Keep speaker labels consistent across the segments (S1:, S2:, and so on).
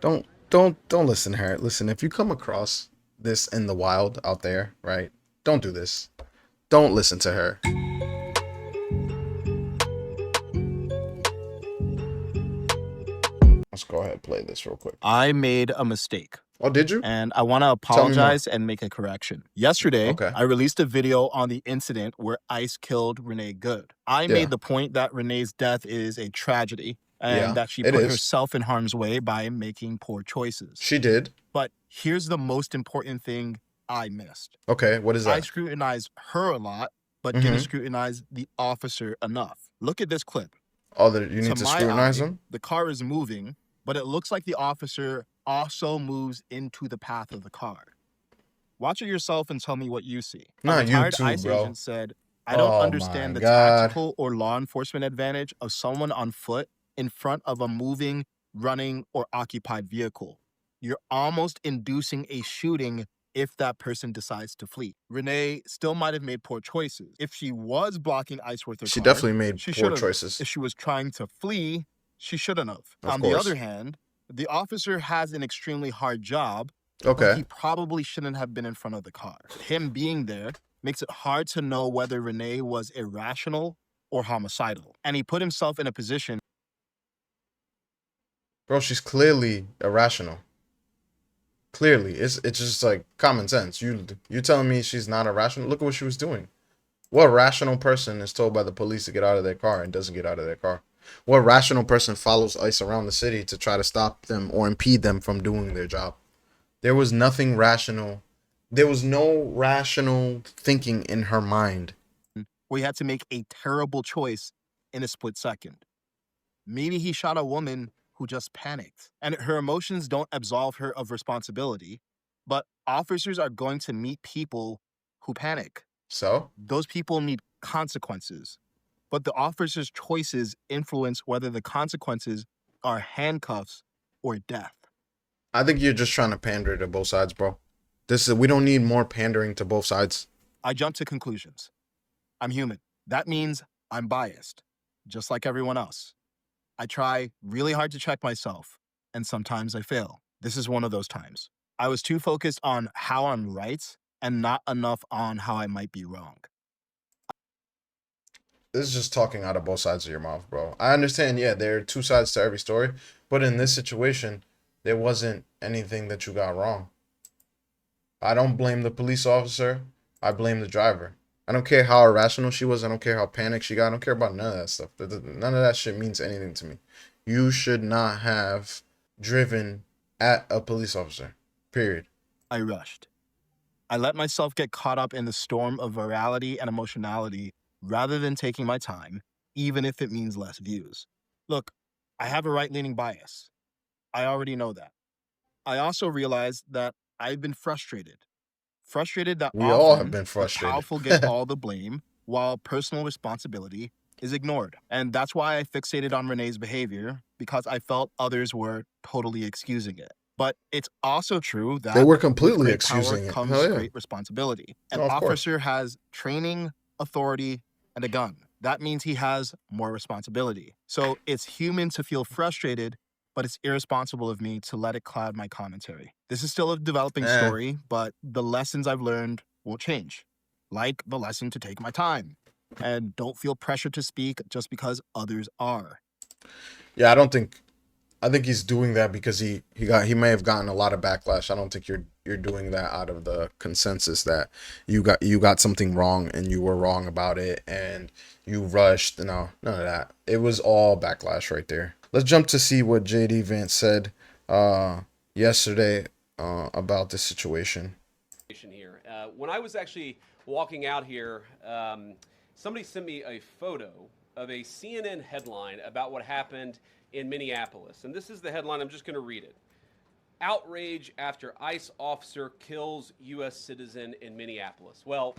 S1: Don't listen to her. Listen, if you come across this in the wild out there, right? Don't do this. Don't listen to her. Let's go ahead and play this real quick.
S2: I made a mistake.
S1: Oh, did you?
S2: And I want to
S1: Tell me more.
S2: apologize and make a correction. Yesterday,
S1: Okay.
S2: I released a video on the incident where ICE killed Renee Good. I
S1: Yeah.
S2: made the point that Renee's death is a tragedy and
S1: Yeah,
S2: that she
S1: it
S2: put
S1: is.
S2: herself in harm's way by making poor choices.
S1: She did.
S2: But here's the most important thing I missed.
S1: Okay, what is
S2: I
S1: that?
S2: scrutinized her a lot, but didn't
S1: Mm-hmm.
S2: scrutinize the officer enough. Look at this clip.
S1: Oh, you
S2: To
S1: need to
S2: my
S1: scrutinize
S2: eye,
S1: them?
S2: the car is moving, but it looks like the officer also moves into the path of the car. Watch it yourself and tell me what you see. A
S1: Not you
S2: retired
S1: too,
S2: ICE
S1: bro.
S2: agent said, I don't
S1: Oh my
S2: understand the
S1: God.
S2: tactical or law enforcement advantage of someone on foot in front of a moving, running, or occupied vehicle. You're almost inducing a shooting if that person decides to flee. Renee still might have made poor choices. If she was blocking ICE with her
S1: She
S2: car,
S1: definitely made
S2: she
S1: poor
S2: shouldn't have.
S1: choices.
S2: If she was trying to flee, she shouldn't have.
S1: Of
S2: On the
S1: course.
S2: other hand, the officer has an extremely hard job, but
S1: Okay.
S2: he probably shouldn't have been in front of the car. Him being there makes it hard to know whether Renee was irrational or homicidal. And he put himself in a position.
S1: Bro, she's clearly irrational. Clearly. It's just like common sense. You telling me she's not irrational? Look at what she was doing. What rational person is told by the police to get out of their car and doesn't get out of their car? What rational person follows ICE around the city to try to stop them or impede them from doing their job? There was nothing rational. There was no rational thinking in her mind.
S2: Where he had to make a terrible choice in a split second. Maybe he shot a woman who just panicked, and her emotions don't absolve her of responsibility, but officers are going to meet people who panic.
S1: So?
S2: Those people need consequences, but the officer's choices influence whether the consequences are handcuffs or death.
S1: I think you're just trying to pander to both sides, bro. We don't need more pandering to both sides.
S2: I jump to conclusions. I'm human. That means I'm biased, just like everyone else. I try really hard to check myself, and sometimes I fail. This is one of those times. I was too focused on how I'm right and not enough on how I might be wrong.
S1: This is just talking out of both sides of your mouth, bro. I understand, yeah, there are two sides to every story, but in this situation, there wasn't anything that you got wrong. I don't blame the police officer. I blame the driver. I don't care how irrational she was. I don't care how panicked she got. I don't care about none of that stuff. None of that shit means anything to me. You should not have driven at a police officer. Period.
S2: I rushed. I let myself get caught up in the storm of virality and emotionality rather than taking my time, even if it means less views. Look, I have a right-leaning bias. I already know that. I also realized that I've been frustrated. Frustrated that
S1: We all have
S2: often
S1: been
S2: the
S1: frustrated.
S2: powerful get all the blame while personal responsibility is ignored. And that's why I fixated on Renee's behavior, because I felt others were totally excusing it. But it's also true
S1: They
S2: that
S1: were
S2: with
S1: completely
S2: great power
S1: excusing it.
S2: comes
S1: Hell yeah.
S2: great responsibility. An
S1: Oh, of course.
S2: officer has training, authority, and a gun. That means he has more responsibility. So it's human to feel frustrated, but it's irresponsible of me to let it cloud my commentary. This is still a developing story, but the lessons I've learned will change. Like the lesson to take my time and don't feel pressure to speak just because others are.
S1: Yeah, I think he's doing that because he may have gotten a lot of backlash. I don't think you're doing that out of the consensus that you got something wrong and you were wrong about it and you rushed. No, none of that. It was all backlash right there. Let's jump to see what JD Vance said yesterday about this situation.
S3: Here. When I was actually walking out here, somebody sent me a photo of a CNN headline about what happened in Minneapolis. And this is the headline. I'm just going to read it. Outrage after ICE officer kills U.S. citizen in Minneapolis. Well,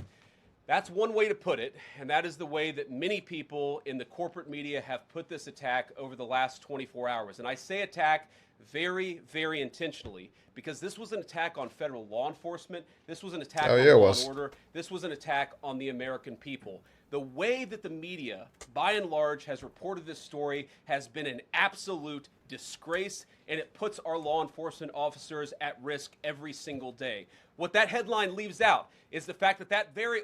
S3: that's one way to put it, and that is the way that many people in the corporate media have put this attack over the last 24 hours. And I say attack very, very intentionally because this was an attack on federal law enforcement. This was an attack on law and order. This was an attack on the American people. The way that the media, by and large, has reported this story has been an absolute disgrace, and it puts our law enforcement officers at risk every single day. What that headline leaves out is the fact that that very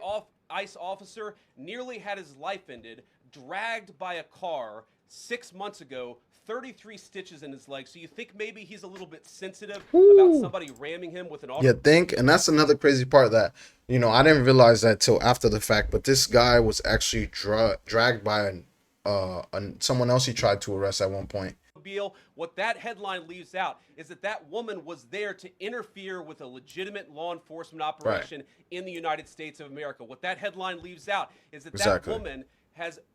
S3: ICE officer nearly had his life ended, dragged by a car 6 months ago, 33 stitches in his leg. So you think maybe he's a little bit sensitive about somebody ramming him with an auto?
S1: You think, and that's another crazy part that, I didn't realize that till after the fact, but this guy was actually dragged by someone else he tried to arrest at one point.
S3: What that headline leaves out is that that woman was there to interfere with a legitimate law enforcement operation in the United States of America. What that headline leaves out is that that woman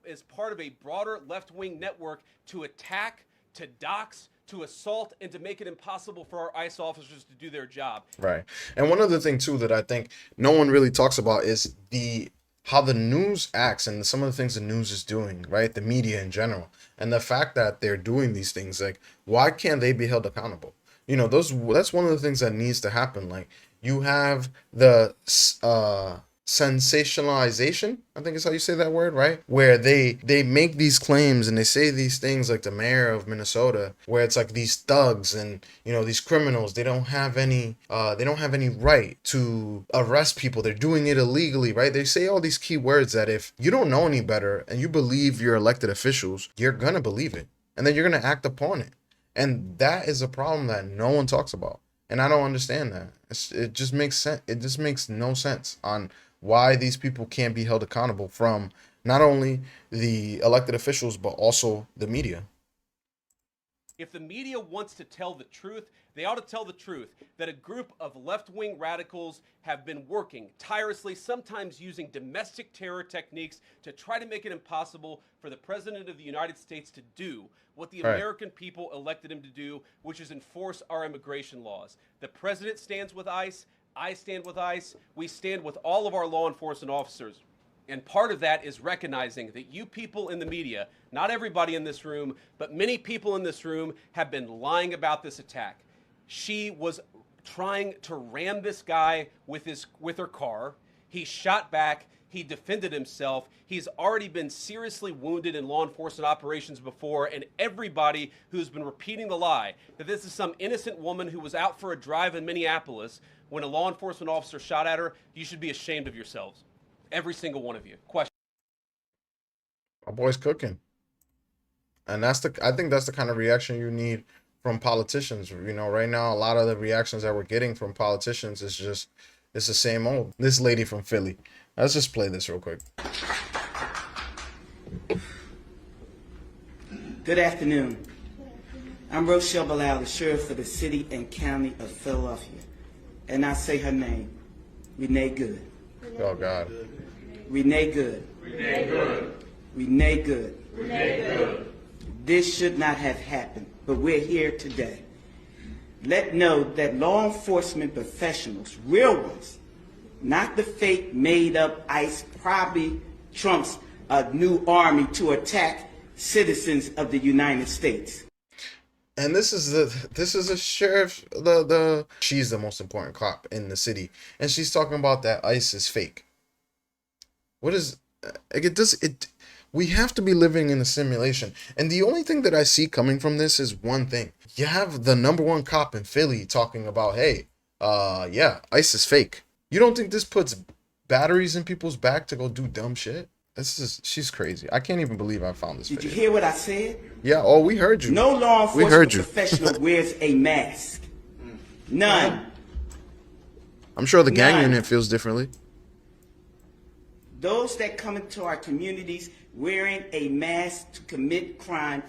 S3: is part of a broader left-wing network to attack, to dox, to assault, and to make it impossible for our ICE officers to do their job.
S1: Right. And one other thing too that I think no one really talks about is how the news acts and some of the things the news is doing, right? The media in general. And the fact that they're doing these things, like, why can't they be held accountable? That's one of the things that needs to happen. Like, you have the sensationalization, I think is how you say that word, right? Where they make these claims and they say these things, like the mayor of Minnesota, where it's like these thugs and these criminals, they don't have any right to arrest people, they're doing it illegally, right? They say all these key words that if you don't know any better and you believe your elected officials, you're gonna believe it and then you're gonna act upon it. And that is a problem that no one talks about, and I don't understand that. It just makes sense. It just makes no sense on why these people can't be held accountable from not only the elected officials, but also the media.
S3: If the media wants to tell the truth, they ought to tell the truth that a group of left-wing radicals have been working tirelessly, sometimes using domestic terror techniques to try to make it impossible for the President of the United States to do what the American people elected him to do, which is enforce our immigration laws. The President stands with ICE. I stand with ICE. We stand with all of our law enforcement officers. And part of that is recognizing that you people in the media, not everybody in this room, but many people in this room have been lying about this attack. She was trying to ram this guy with her car. He shot back. He defended himself. He's already been seriously wounded in law enforcement operations before, and everybody who's been repeating the lie that this is some innocent woman who was out for a drive in Minneapolis when a law enforcement officer shot at her, you should be ashamed of yourselves. Every single one of you. Question.
S1: My boy's cooking. And I think that's the kind of reaction you need from politicians. Right now, a lot of the reactions that we're getting from politicians it's the same old. This lady from Philly. Let's just play this real quick.
S4: Good afternoon. I'm Rochelle Bilal, the sheriff for the city and county of Philadelphia. And I say her name, Renee Good.
S1: Oh, God.
S4: Renee Good.
S5: Renee Good.
S4: Renee Good.
S5: Renee Good.
S4: This should not have happened, but we're here today. Let know that law enforcement professionals, real ones, not the fake made-up ICE, probably Trump's new army to attack citizens of the United States.
S1: And this is a sheriff. She's the most important cop in the city, and she's talking about that ICE is fake. What is it? We have to be living in a simulation, and the only thing that I see coming from this is one thing. You have the number one cop in Philly talking about, hey, ICE is fake. You don't think this puts batteries in people's back to go do dumb shit? She's crazy. I can't even believe I found this
S4: Did
S1: video.
S4: you hear what I said?
S1: Yeah, we heard you.
S4: No law enforcement professional wears a mask. None.
S1: I'm sure the gang
S4: None.
S1: unit feels differently.
S4: Those that come into our communities wearing a mask to commit crime,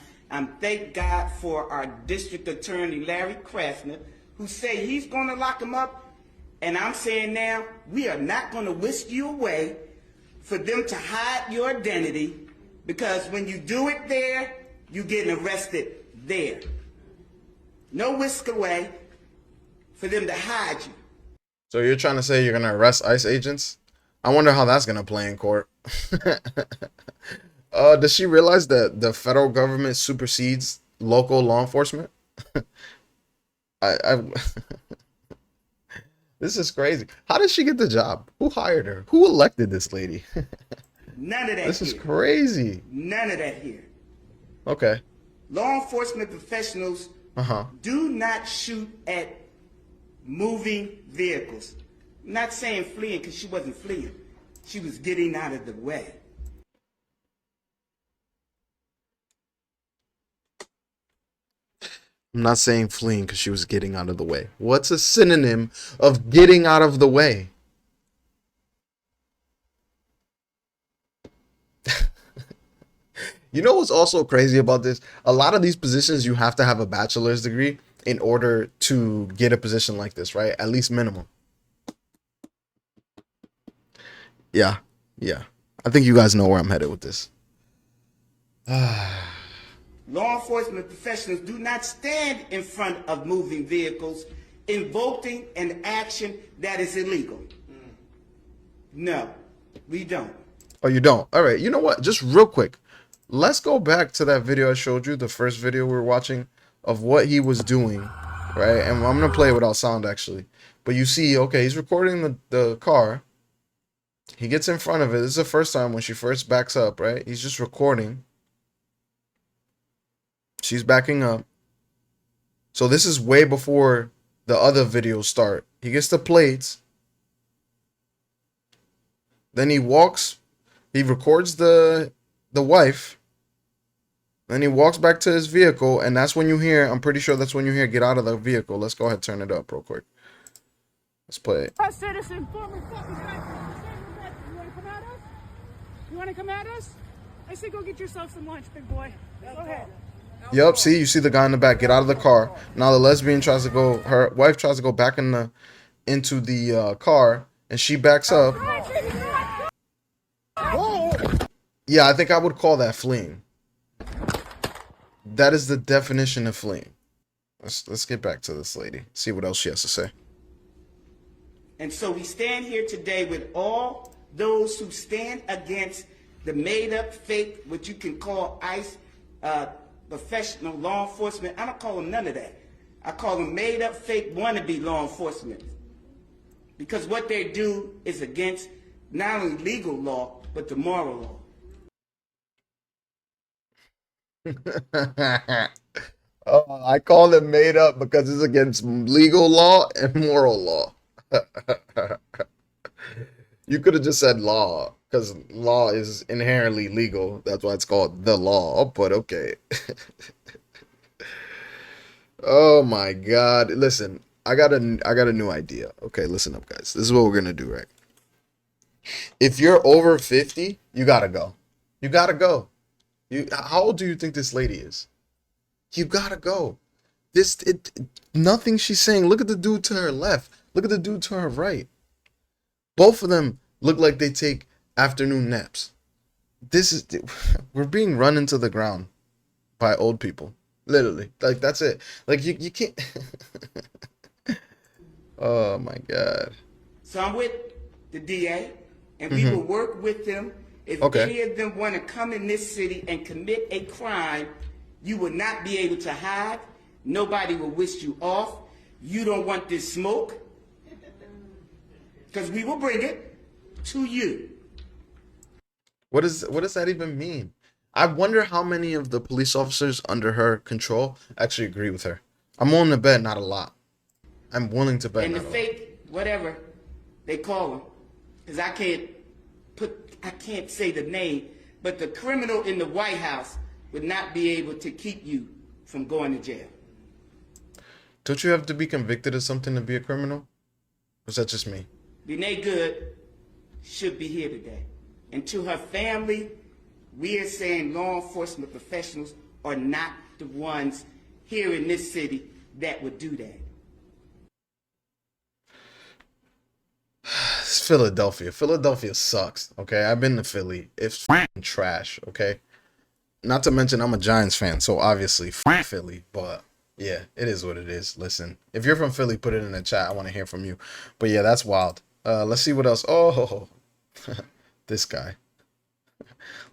S4: thank God for our district attorney, Larry Krasner, who say he's going to lock them up. And I'm saying now, we are not going to whisk you away for them to hide your identity, because when you do it there, you're getting arrested there. No whisk away for them to hide you.
S1: So you're trying to say you're going to arrest ICE agents? I wonder how that's going to play in court. Does she realize that the federal government supersedes local law enforcement? This is crazy. How did she get the job? Who hired her? Who elected this lady?
S4: None of that
S1: This is
S4: here.
S1: crazy.
S4: None of that here.
S1: Okay.
S4: Law enforcement professionals do not shoot at moving vehicles. I'm not saying fleeing because she wasn't fleeing. She was getting out of the way.
S1: I'm not saying fleeing because she was getting out of the way. What's a synonym of getting out of the way? You know what's also crazy about this? A lot of these positions, you have to have a bachelor's degree in order to get a position like this, right? At least minimum. Yeah. Yeah. I think you guys know where I'm headed with this.
S4: Law enforcement professionals do not stand in front of moving vehicles invoking an action that is illegal. No, we don't.
S1: Oh, you don't? All right. You know what? Just real quick. Let's go back to that video I showed you, the first video we were watching of what he was doing, right? And I'm going to play it without sound, actually. But you see, okay, he's recording the car. He gets in front of it. This is the first time when she first backs up, right? He's just recording. She's backing up. So this is way before the other videos start. He gets the plates. Then he walks. He records the wife. Then he walks back to his vehicle, and that's when you hear, I'm pretty sure that's when you hear, get out of the vehicle. Let's go ahead and turn it up real quick. Let's play it.
S6: Citizen, former fucking you want to come at us? You want to come at us? I say go get yourself some lunch, big boy. Go ahead.
S1: Yep, see, you see the guy in the back get out of the car. Now the lesbian tries to go, her wife tries to go back into the car, and she backs up. Yeah, I think I would call that fleeing. That is the definition of fleeing. Let's get back to this lady. See what else she has to say.
S4: And so we stand here today with all those who stand against the made-up, fake, what you can call ICE, professional law enforcement. I don't call them none of that. I call them made-up, fake, wannabe law enforcement. Because what they do is against not only legal law, but the moral law.
S1: Oh, I call it made up because it's against legal law and moral law. You could have just said law because law is inherently legal. That's why it's called the law. But okay. Oh my God! Listen, I got a new idea. Okay, listen up, guys. This is what we're gonna do, right? If you're over 50, you gotta go. You gotta go. How old do you think this lady is? You gotta go. Nothing she's saying. Look at the dude to her left. Look at the dude to her right. Both of them look like they take afternoon naps. We're being run into the ground by old people. Literally. Like, that's it. Like, you can't. Oh my God.
S4: So I'm with the DA, and we will work with them. If any of them want to come in this city and commit a crime, you will not be able to hide. Nobody will wish you off. You don't want this smoke, because we will bring it to you.
S1: What does that even mean? I wonder how many of the police officers under her control actually agree with her. I'm willing to bet not a lot. I'm willing to bet
S4: And the
S1: not a lot.
S4: fake, whatever they call them, because I can't say the name, but the criminal in the White House would not be able to keep you from going to jail.
S1: Don't you have to be convicted of something to be a criminal? Or is that just me?
S4: Renee Good should be here today. And to her family, we are saying law enforcement professionals are not the ones here in this city that would do that.
S1: It's Philadelphia. Philadelphia sucks, okay? I've been to Philly. It's f***ing trash, okay? Not to mention I'm a Giants fan, so obviously f*** Philly, but yeah, it is what it is. Listen, if you're from Philly, put it in the chat. I want to hear from you. But yeah, that's wild. Let's see what else. Oh, this guy.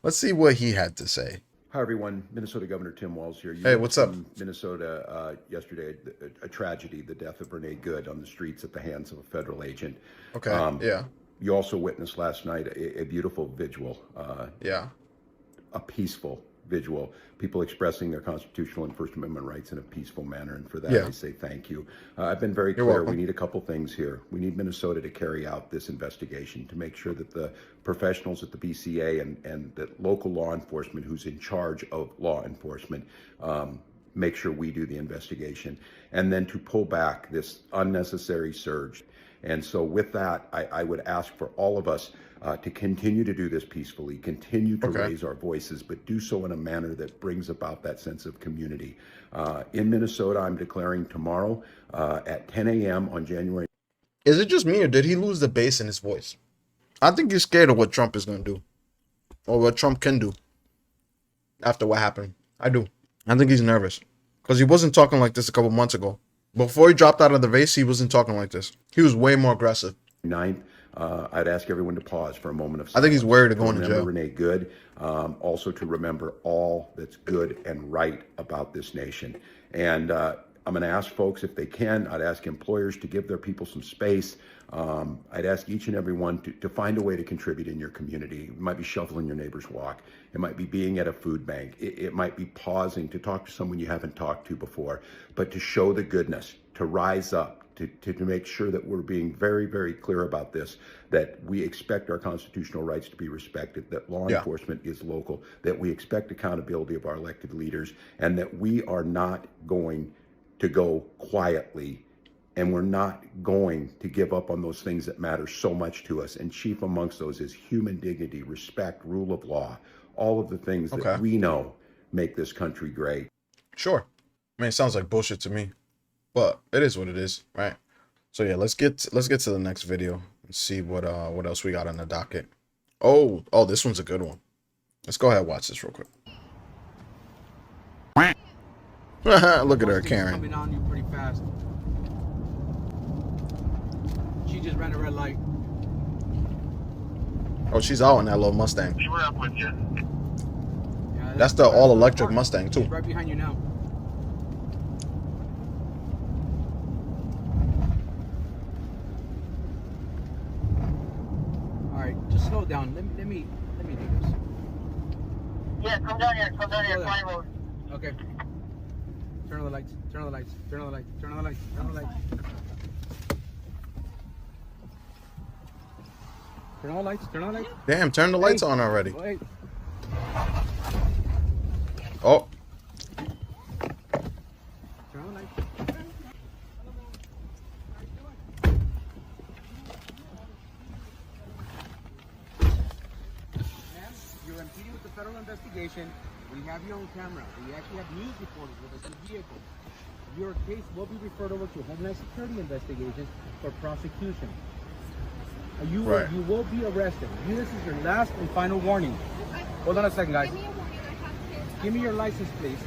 S1: Let's see what he had to say.
S7: Hi, everyone. Minnesota Governor Tim Walz here.
S1: Hey, what's up?
S7: Minnesota yesterday, a tragedy, the death of Renee Good on the streets at the hands of a federal agent.
S1: Okay, yeah.
S7: you also witnessed last night a beautiful vigil,
S1: Yeah.
S7: a peaceful vigil, people expressing their constitutional and First Amendment rights in a peaceful manner. And for that,
S1: Yeah.
S7: I say thank you. I've been very
S1: You're
S7: clear.
S1: welcome.
S7: We need a couple things here. We need Minnesota to carry out this investigation to make sure that the professionals at the BCA and the local law enforcement who's in charge of law enforcement make sure we do the investigation, and then to pull back this unnecessary surge. And so with that, I would ask for all of us to continue to do this peacefully, continue to raise our voices, but do so in a manner that brings about that sense of community. In Minnesota, I'm declaring tomorrow at 10 a.m. on January.
S1: Is it just me, or did he lose the bass in his voice? I think he's scared of what Trump is going to do, or what Trump can do after what happened. I do. I think he's nervous because he wasn't talking like this a couple months ago. Before he dropped out of the race, he wasn't talking like this. He was way more aggressive.
S7: 9th, I'd ask everyone to pause for a moment of silence.
S1: I think he's worried of going to
S7: remember
S1: jail.
S7: Renee Good, also to remember all that's good and right about this nation. And I'm going to ask folks if they can. I'd ask employers to give their people some space. I'd ask each and every one to find a way to contribute in your community. It might be shoveling your neighbor's walk. It might be being at a food bank. It might be pausing to talk to someone you haven't talked to before, but to show the goodness, to rise up, to make sure that we're being very, very clear about this, that we expect our constitutional rights to be respected, that law enforcement is local, that we expect accountability of our elected leaders, and that we are not going to go quietly, and we're not going to give up on those things that matter so much to us. And chief amongst those is human dignity, respect, rule of law, all of the things that we know make this country great.
S1: Sure. I mean, it sounds like bullshit to me, but it is what it is, right? So yeah, let's get to the next video and see what else we got on the docket. Oh, this one's a good one. Let's go ahead and watch this real quick. Look at her, Karen.
S8: Coming on you pretty fast. She just ran a red light.
S1: Oh, she's out in that little Mustang.
S5: We were up with you.
S8: Yeah,
S1: That's the all-electric Mustang too.
S8: She's right behind you now. All right, just slow down. Let me do this.
S5: Yeah, come down here. Come down here.
S8: Slow down.
S5: Fine road.
S8: Okay. Turn on the lights. Turn on the lights. Turn on the lights. Turn on the lights. Turn on the lights. Turn on the lights. Turn on the lights.
S1: Damn, turn the lights on already.
S8: Wait.
S1: Oh,
S8: Turn on the lights. Ma'am, you're impeding with the federal investigation. We have your own camera. We actually have news reporters with us in the vehicle. Your case will be referred over to Homeland Security investigations for prosecution. You will be arrested. This is your last and final warning. Hold on a second, guys. Give me your license, please.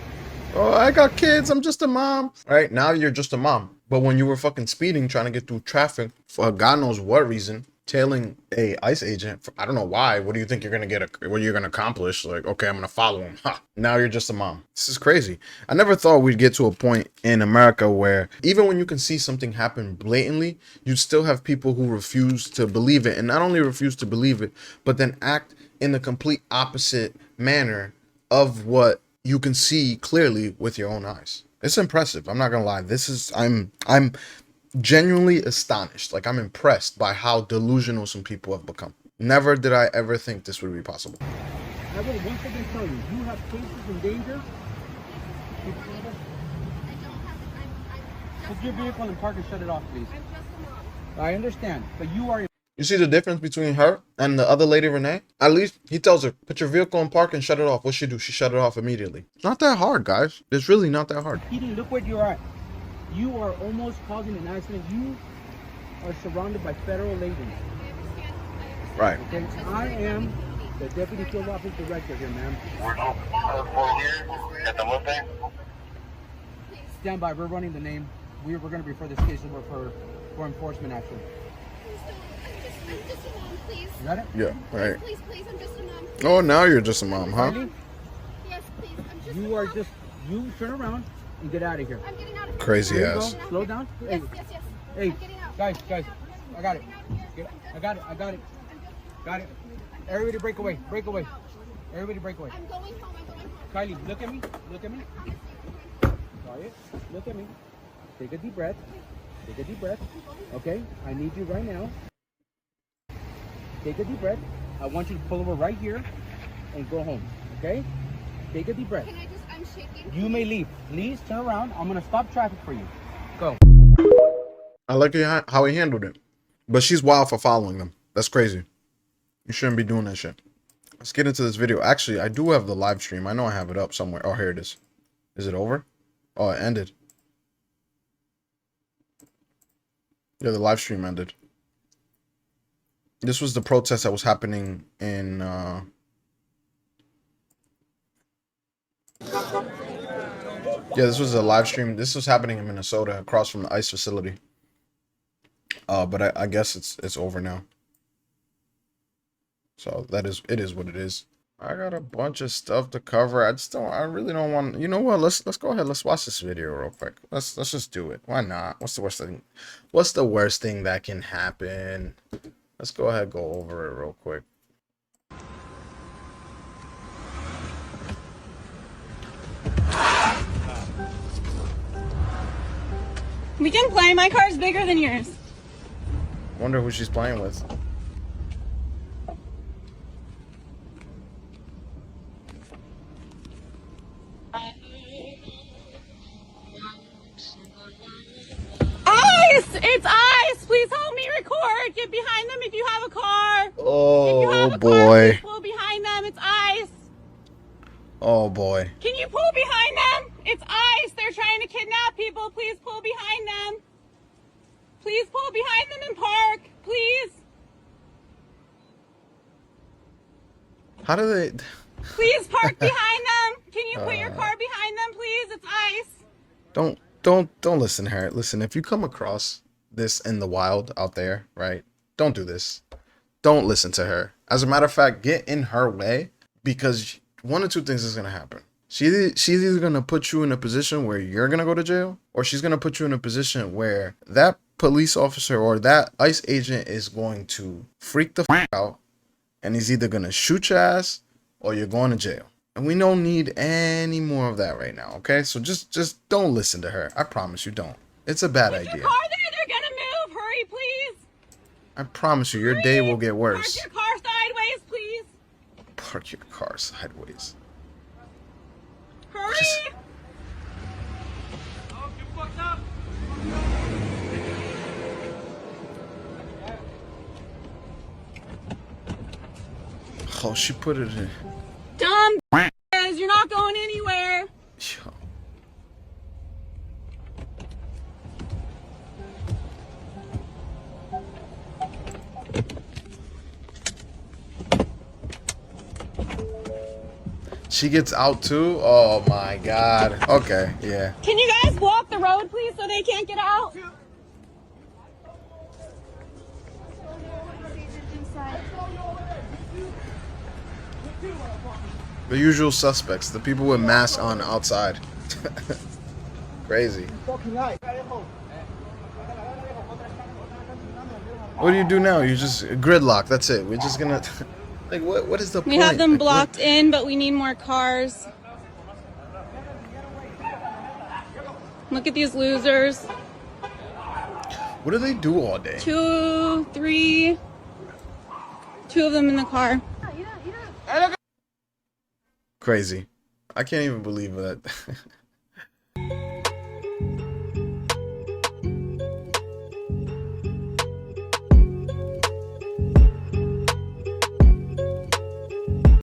S1: oh, I got kids. I'm just a mom. Right now, you're just a mom. But when you were fucking speeding, trying to get through traffic for God knows what reason, tailing a ICE agent, for, I don't know why. What do you think you're gonna get? What you're gonna accomplish? Like, okay, I'm gonna follow him. Ha! Now you're just a mom. This is crazy. I never thought we'd get to a point in America where even when you can see something happen blatantly, you'd still have people who refuse to believe it, and not only refuse to believe it, but then act in the complete opposite manner of what you can see clearly with your own eyes. It's impressive. I'm not gonna lie. This is I'm genuinely astonished. Like, I'm impressed by how delusional some people have become. Never did I ever think this would be possible.
S8: I will once again tell you, you have cases in danger. Put your vehicle and park and shut it off, please. I understand, but you are.
S1: You see the difference between her and the other lady, Renee? At least he tells her, put your vehicle in park and shut it off. What'd she do? She shut it off immediately. It's not that hard, guys. It's really not that hard.
S8: Peter, look where you're at. You are almost causing an accident. You are surrounded by federal agents.
S1: Right.
S8: Okay, I am the deputy field office director here, ma'am.
S5: We're here at the Mustang.
S8: Stand by. We're running the name. We're going to refer this case over for enforcement action.
S9: I'm just a mom, please.
S8: You got it?
S1: Yeah, right.
S9: Please, I'm just a mom.
S1: Oh, now you're just a mom, huh?
S8: Riley,
S9: Yes, please, I'm just a
S8: you
S9: mom.
S8: are just. You turn around and get out of here.
S9: I'm getting out of here.
S1: Crazy
S8: There you
S1: ass.
S8: go. Slow down. Hey,
S9: Yes.
S8: hey,
S9: I'm getting out.
S8: guys. I got it. I got it. I got it. Got it. Everybody break away. Break away. Everybody break away.
S9: I'm going home. I'm going home.
S8: Kylie, look at me. Look at me. Quiet. Look at me. Take a deep breath. Take a deep breath. Okay? I need you right now. Take a deep breath. I want you to pull over right here and go home. Okay? Take a deep breath.
S9: Can I just, I'm shaking.
S8: You may leave. Please turn around. I'm going to stop traffic for you. Go.
S1: I like how he handled it. But she's wild for following them. That's crazy. You shouldn't be doing that shit. Let's get into this video. Actually, I do have the live stream. I know I have it up somewhere. Oh, here it is. Is it over? Oh, it ended. Yeah, the live stream ended. This was the protest that was happening in yeah, this was a live stream. This was happening in Minnesota across from the ICE facility. But I guess it's over now. So it is what it is. I got a bunch of stuff to cover. I really don't want, you know what? Let's go ahead. Let's watch this video real quick. Let's just do it. Why not? What's the worst thing? What's the worst thing that can happen? Let's go ahead, go over it real quick.
S6: We can play. My car's bigger than yours.
S1: Wonder who she's playing with.
S6: Ice! It's ice! Please help me record. Get behind them if you have a car. If you have
S1: Oh
S6: a car,
S1: boy.
S6: please pull behind them. It's ice.
S1: Oh boy.
S6: Can you pull behind them? It's ice. They're trying to kidnap people. Please pull behind them. Please pull behind them and park. Please.
S1: How do they?
S6: Please park behind them. Can you put your car behind them, please? It's ice.
S1: Don't listen to her. Listen, if you come across this in the wild out there, right? Don't do this. Don't listen to her. As a matter of fact, get in her way, because one of two things is gonna happen. She's either gonna put you in a position where you're gonna go to jail, or she's gonna put you in a position where that police officer or that ICE agent is going to freak the f out, and he's either gonna shoot your ass or you're going to jail. And we don't need any more of that right now, okay? So just don't listen to her. I promise you don't. It's a bad idea.
S6: Your car there, they're gonna move. Hurry, please.
S1: I promise you, your day will get worse.
S6: Park your car sideways, please.
S1: Park your car sideways.
S6: Hurry.
S1: Oh, she put it in.
S6: Dumb you're not going anywhere.
S1: Yo. She gets out too? Oh my god. Okay, yeah.
S6: Can you guys block the road, please, so they can't get out?
S1: The usual suspects, the people with masks on outside. Crazy. What do you do now? You just gridlock. That's it. We're just gonna like what is the point?
S6: We have them
S1: Like,
S6: blocked in, but we need more cars. Look at these losers.
S1: What do they do all day?
S6: 2, 3. 2 of them in the car.
S1: Crazy. I can't even believe that.